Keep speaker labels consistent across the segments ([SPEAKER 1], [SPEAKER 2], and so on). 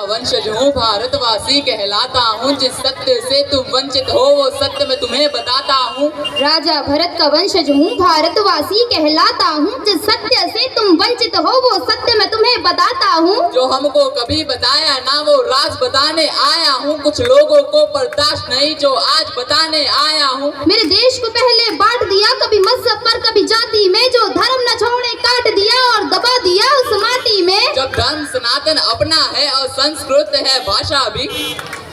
[SPEAKER 1] वंशज हूँ, भारतवासी कहलाता हूँ। जिस सत्य से तुम वंचित हो वो सत्य मैं तुम्हें बताता हूँ।
[SPEAKER 2] राजा भरत का वंशज हूँ, भारतवासी कहलाता हूँ। जिस सत्य से तुम वंचित हो वो सत्य मैं तुम्हें बताता हूँ।
[SPEAKER 1] जो हमको कभी बताया ना वो राज बताने आया हूँ। कुछ लोगों को बर्दाश्त नहीं जो आज बताने आया हूँ।
[SPEAKER 2] मेरे देश को पहले बांट दिया, कभी मजहब पर कभी जाति में। जो धर्म न छोड़े काट दिया और दबा दिया उस माटी में।
[SPEAKER 1] जब धर्म सनातन अपना है और संस्कृत है भाषा भी।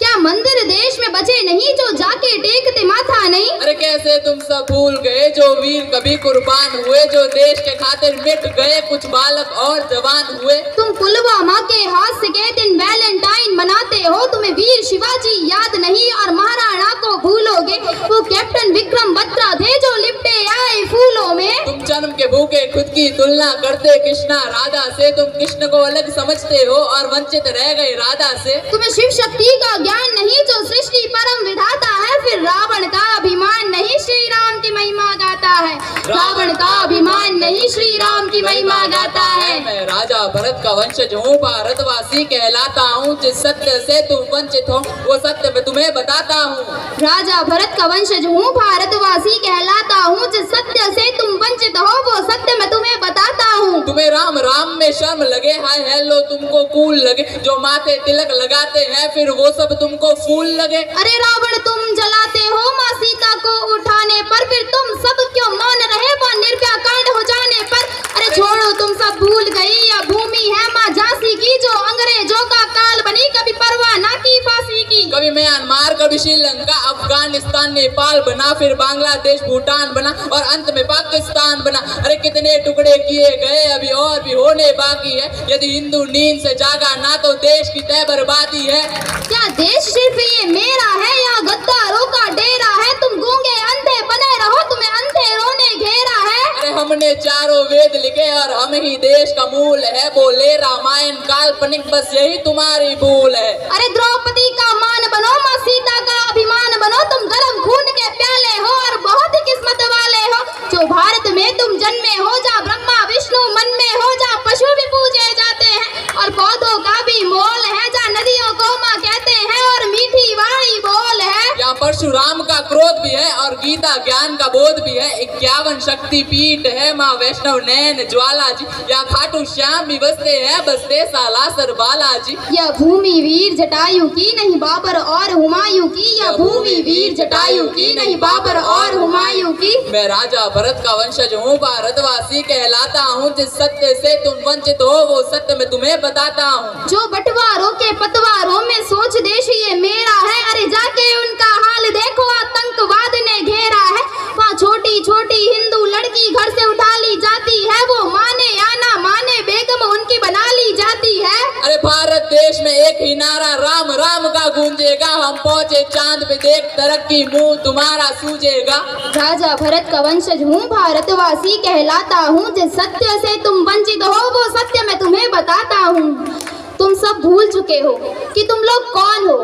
[SPEAKER 2] क्या मंदिर देश में बचे नहीं जो जाके टेकते माथा नहीं।
[SPEAKER 1] अरे कैसे तुम सब भूल गए जो वीर कभी कुर्बान हुए, जो देश के खातिर मिट गए कुछ बालक और जवान हुए।
[SPEAKER 2] तुम पुलवामा के हादसे के दिन वैलेंटाइन मनाते हो, तुम्हें वीर शिवाजी याद नहीं और महाराणा को भूलोगे। वो कैप्टन विक्रम बत्रा थे जो लिपटे आए फूलों में।
[SPEAKER 1] तुम जन्म के भूखे खुद की तुलना करते कृष्णा राधा से। तुम कृष्ण को अलग समझते हो और वंचित रह गए राधा से।
[SPEAKER 2] तुम्हें शिव शक्ति का ज्ञान नहीं जो सृष्टि परम विधाता है। फिर रावण का अभिमान नहीं श्री राम की महिमा गाता है। रावण का अभिमान नहीं श्री राम की महिमा गाता है।
[SPEAKER 1] मैं राजा भरत का वंशज हूँ, भारतवासी कहलाता हूँ। जिस सत्य से तुम वंचित हो वो सत्य मैं तुम्हें बताता हूँ।
[SPEAKER 2] राजा भरत का वंशज हूँ, भारतवासी कहलाता हूँ। जिस सत्य से तुम वंचित हो वो सत्य मैं तुम्हें बताता हूँ।
[SPEAKER 1] तुम्हें राम राम में शर्म लगे, हाय हेलो तुमको कूल लगे। जो माथे तिलक लगाते हैं फिर वो सब तुमको फूल लगे।
[SPEAKER 2] अरे रावण तुम जलाते हो माँ सीता को उठाने पर, फिर तुम सब क्यों मौन रहे वो निर्भया कांड हो जाने पर। अरे छोड़ो तुम सब भूल गई यह भूमि है माँ झांसी की, जो अंग्रेजों का काल बनी कभी परवाह ना की फांसी की।
[SPEAKER 1] कभी म्यांमार कभी श्रीलंका अफगानिस्तान नेपाल बना, फिर बांग्लादेश भूटान बना और अंत में पाकिस्तान बना। अरे कितने टुकड़े किए गए अभी और भी होने बाकी है। यदि हिंदू नींद से जागा ना तो देश की तय बर्बादी है।
[SPEAKER 2] क्या देश सिर्फ ये मेरा है या गद्दारों का डेरा है। तुम गूंगे अंधे बने रहो, तुम्हें अंधेरों ने घेरा है।
[SPEAKER 1] अरे हमने चारों वेद लिखे और हम ही देश का मूल है। बोले रामायण काल्पनिक बस यही तुम्हारी भूल है।
[SPEAKER 2] अरे द्रौपदी का मान बनो, माँ सीता का अभिमान बनो। तुम गरम खून के प्याले हो और बहुत ही किस्मत वाले हो। जो भारत में तुम जन्मे हो, जहाँ ब्रह्मा विष्णु मन में हो, जहाँ पशु भी पूजे जाते हैं और पौधों का भी मोल है, जहाँ नदियों को माँ कहते हैं और मीठी वाणी बोल है।
[SPEAKER 1] यहाँ परशुराम का क्रोध भी है और गीता ज्ञान का बोध भी है। 51 शक्ति पीठ है, माँ वैष्णव नैन ज्वाला जी। यहाँ खाटू श्याम भी बसते हैं, बसते सालासर बालाजी।
[SPEAKER 2] यह भूमि वीर जटायु की नहीं बाबर और हुमायूं की। यह भूमि वीर जटायु की नहीं बाबर और हुमायूं की।
[SPEAKER 1] मैं राजा भरत का वंशज हूँ, भारतवासी कहलाता हूँ। जिस सत्य से तुम वंचित हो वो सत्य मैं तुम्हें बताता हूँ।
[SPEAKER 2] जो बंटवारों के पतवारों में सोच देश ये मेरा है। अरे जाके उनका हाल देखो, आतंकवाद ने घेरा है। वहाँ छोटी छोटी हिंदू लड़की घर से उठा ली जाती है। वो माने या ना माने बेगम उनकी बना ली जाती है।
[SPEAKER 1] अरे भारत देश में एक ही नारा राम राम का गूंजेगा। हम पहुँचे चांद पे देख तरक्की मुंह तुम्हारा सूझेगा।
[SPEAKER 2] राजा भरत का वंशज हूँ, भारतवासी कहलाता हूँ। जिस सत्य से तुम वंचित हो वो सत्य मैं तुम्हें बताता हूँ। तुम सब भूल चुके हो कि तुम लोग कौन हो।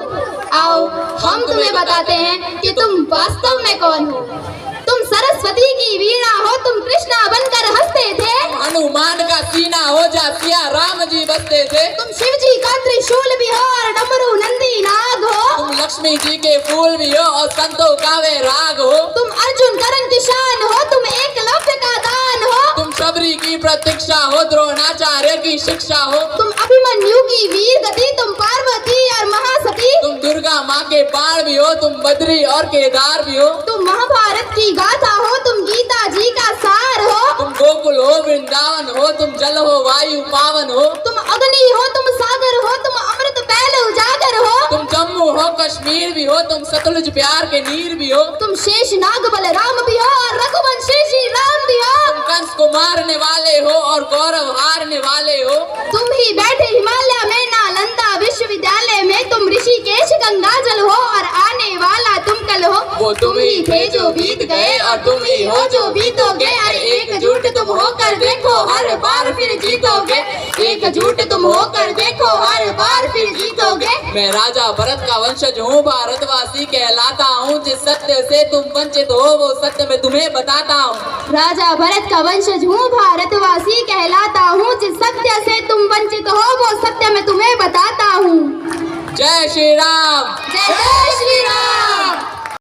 [SPEAKER 2] आओ हम तुम्हें बताते हैं कि तुम वास्तव में कौन हो। तुम सरस्वती की वीणा हो, तुम कृष्णा बनकर हंसते थे।
[SPEAKER 1] हनुमान का सीना हो जा सिया राम जी बसते थे।
[SPEAKER 2] तुम शिव जी का त्रिशूल भी हो और डमरू नंदी नाग हो।
[SPEAKER 1] तुम लक्ष्मी जी के फूल भी हो और संतों का वे राग हो।
[SPEAKER 2] तुम अर्जुन करण किसान हो, तुम एकलव्य का दान हो।
[SPEAKER 1] तुम शबरी की प्रतीक्षा हो, द्रोणाचार्य की शिक्षा हो।
[SPEAKER 2] तुम अभिमन्यु की वीर गति, तुम पार्वती और महासती।
[SPEAKER 1] तुम दुर्गा माँ के बाण भी हो, तुम बद्री और केदार भी हो।
[SPEAKER 2] तुम महाभारत की गाथा हो, तुम गीता जी का सार हो।
[SPEAKER 1] तुम गोकुल हो वृंदावन हो, तुम जल हो वायु पावन हो।
[SPEAKER 2] तुम अग्नि हो, तुम सागर हो, तुम अमृत पहले उजागर हो।
[SPEAKER 1] तुम जम्मू हो कश्मीर भी हो, तुम सतलुज प्यार के नीर भी हो।
[SPEAKER 2] तुम शेष नाग बलराम भी हो और रघुवंशी श्री राम भी हो।
[SPEAKER 1] तुम कंस को मारने वाले हो और गौरव हारने वाले हो।
[SPEAKER 2] तुम ही बैठे हिमालय में नालंदा विश्वविद्यालय में। तुम ऋषिकेश गंगाजल हो और आने वाला तुम कल हो।
[SPEAKER 1] वो तुम ही थे जो बीत गए और तुम ही हो जो बीतोगे। अरे एकजुट तुम होकर देखो हर बार फिर जीतोगे। एकजुट तुम होकर देखो हर बार फिर जीतोगे। मैं राजा भरत का वंशज हूँ, भारतवासी कहलाता हूँ। जिस सत्य से तुम वंचित हो वो सत्य मैं तुम्हें बताता हूँ।
[SPEAKER 2] राजा भरत का वंशज हूँ, भारतवासी कहलाता हूँ। जिस सत्य से तुम वंचित हो वो सत्य मैं तुम्हें बताता हूँ।
[SPEAKER 1] जय श्री राम।